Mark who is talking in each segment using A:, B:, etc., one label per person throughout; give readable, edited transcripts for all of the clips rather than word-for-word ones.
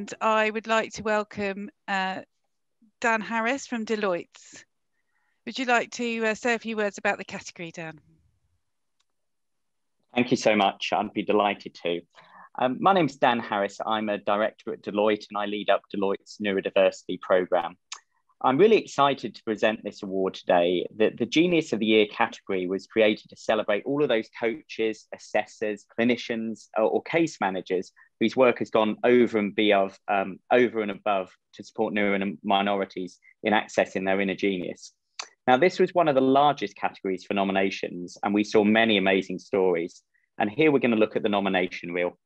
A: and I would like to welcome Dan Harris from Deloitte. Would you like to say a few words about the category, Dan?
B: Thank you so much. I'd be delighted to. My name's Dan Harris. I'm a director at Deloitte and I lead up Deloitte's neurodiversity program. I'm really excited to present this award today. The Genius of the Year category was created to celebrate all of those coaches, assessors, clinicians, or case managers whose work has gone over and above to support neuro minorities in accessing their inner genius. Now, this was one of the largest categories for nominations, and we saw many amazing stories. And here we're going to look at the nomination reel.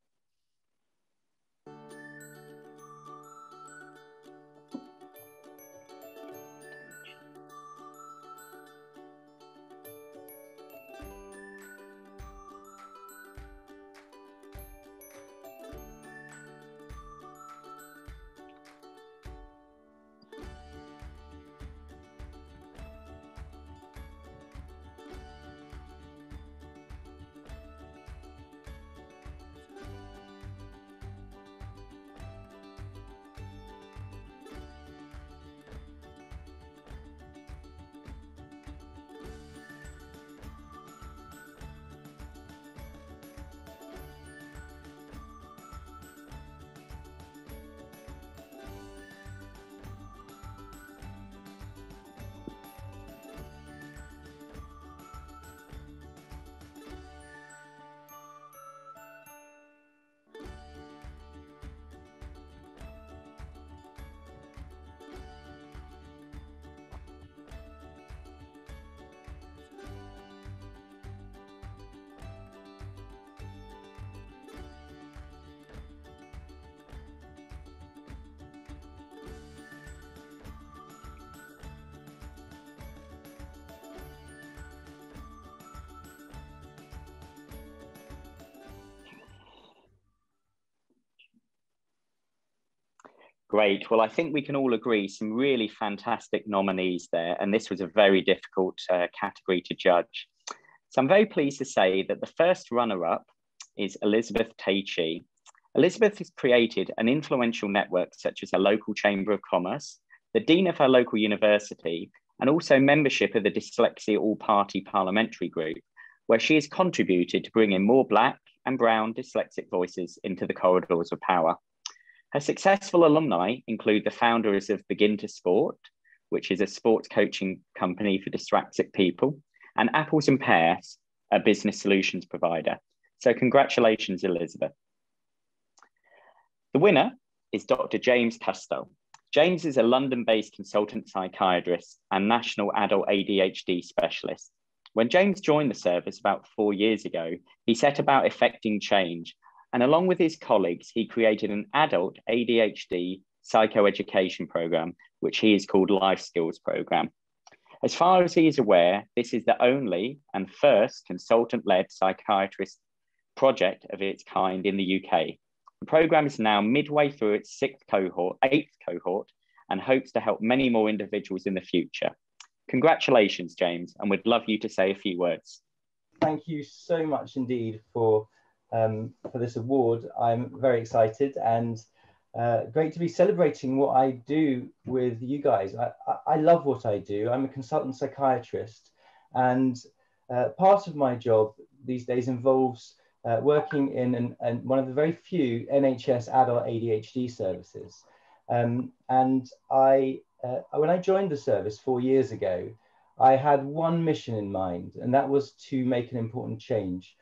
B: Great. Well, I think we can all agree some really fantastic nominees there, and this was a very difficult category to judge. So I'm very pleased to say that the first runner-up is Elizabeth Taichi. Elizabeth has created an influential network such as a local Chamber of Commerce, the Dean of her local university, and also membership of the Dyslexia All-Party Parliamentary Group, where she has contributed to bringing more Black and Brown dyslexic voices into the corridors of power. Her successful alumni include the founders of Begin to Sport, which is a sports coaching company for dyslexic people, and Apples and Pears, a business solutions provider. So congratulations, Elizabeth. The winner is Dr. James Castell. James is a London-based consultant psychiatrist and national adult ADHD specialist. When James joined the service about 4 years ago, he set about effecting change, and along with his colleagues, he created an adult ADHD psychoeducation program, which he has called Life Skills Program. As far as he is aware, this is the only and first consultant-led psychiatrist project of its kind in the UK. The program is now midway through its eighth cohort, and hopes to help many more individuals in the future. Congratulations, James, and we'd love you to say a few words.
C: Thank you so much indeed for this award. I'm very excited and great to be celebrating what I do with you guys. I love what I do. I'm a consultant psychiatrist, and part of my job these days involves working in one of the very few NHS adult ADHD services. And when I joined the service 4 years ago, I had one mission in mind, and that was to make an important change.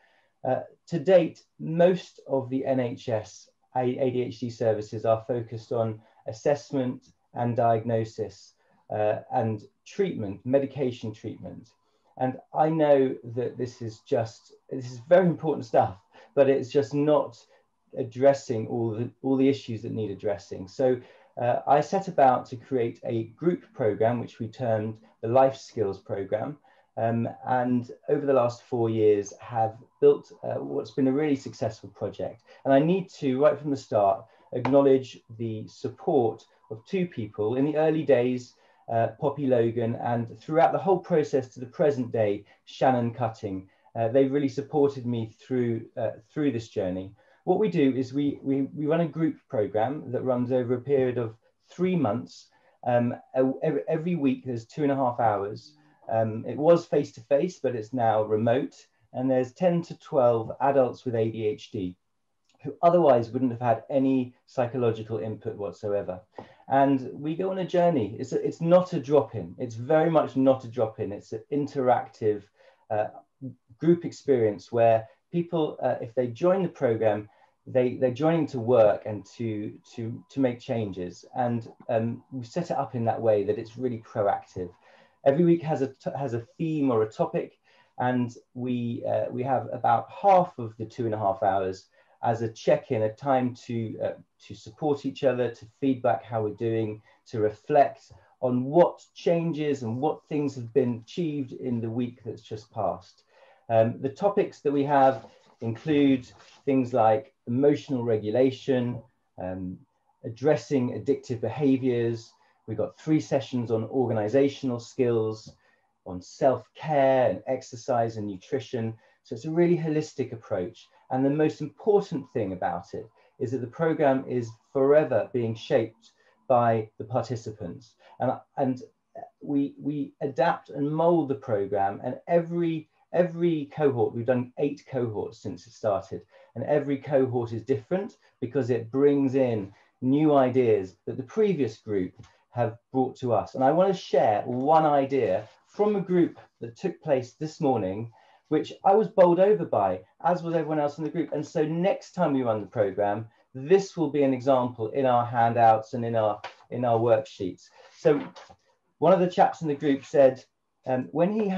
C: To date, most of the NHS ADHD services are focused on assessment and diagnosis and treatment, medication treatment. And I know that this is very important stuff, but it's just not addressing all the issues that need addressing. So I set about to create a group program, which we termed the Life Skills Program. And over the last 4 years have built what's been a really successful project. And I need to, right from the start, acknowledge the support of two people in the early days, Poppy Logan, and throughout the whole process to the present day, Shannon Cutting. They've really supported me through this journey. what we do is we run a group program that runs over a period of 3 months. Every week there's 2.5 hours. It was face-to-face, but it's now remote. And there's 10 to 12 adults with ADHD who otherwise wouldn't have had any psychological input whatsoever. And we go on a journey. It's not a drop-in. It's very much not a drop-in. It's an interactive group experience where people, if they join the program, they're joining to work and to make changes. And we set it up in that way that it's really proactive. Every week has a theme or a topic, and we have about half of the 2.5 hours as a check-in, a time to support each other, to feedback how we're doing, to reflect on what changes and what things have been achieved in the week that's just passed. The topics that we have include things like emotional regulation, addressing addictive behaviors. We've got 3 sessions on organizational skills, on self-care and exercise and nutrition. So it's a really holistic approach. And the most important thing about it is that the program is forever being shaped by the participants. And we adapt and mold the program, and every cohort, we've done 8 cohorts since it started, and every cohort is different because it brings in new ideas that the previous group have brought to us. And I want to share one idea from a group that took place this morning, which I was bowled over by, as was everyone else in the group. And so next time we run the program, this will be an example in our handouts and in our worksheets. So one of the chaps in the group said, when he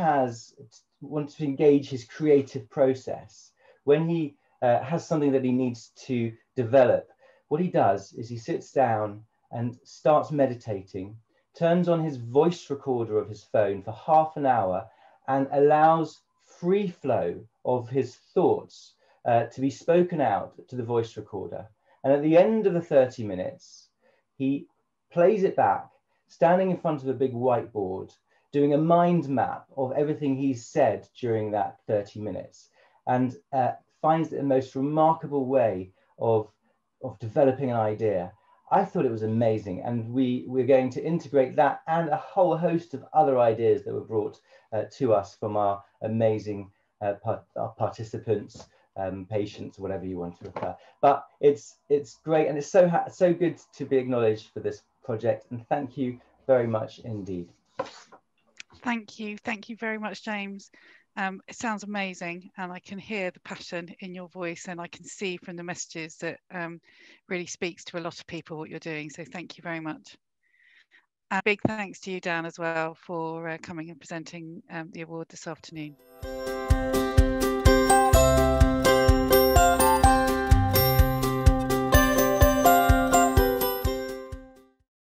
C: wants to engage his creative process, when he has something that he needs to develop, what he does is he sits down and starts meditating, turns on his voice recorder of his phone for half an hour, and allows free flow of his thoughts to be spoken out to the voice recorder. And at the end of the 30 minutes, he plays it back, standing in front of a big whiteboard, doing a mind map of everything he's said during that 30 minutes, and finds it the most remarkable way of developing an idea. I thought it was amazing, and we're going to integrate that and a whole host of other ideas that were brought to us from our amazing our participants, patients, whatever you want to refer. But it's great, and it's so good to be acknowledged for this project, and thank you very much indeed.
A: Thank you very much, James. It sounds amazing, and I can hear the passion in your voice, and I can see from the messages that really speaks to a lot of people what you're doing. So thank you very much. And big thanks to you, Dan, as well, for coming and presenting the award this afternoon.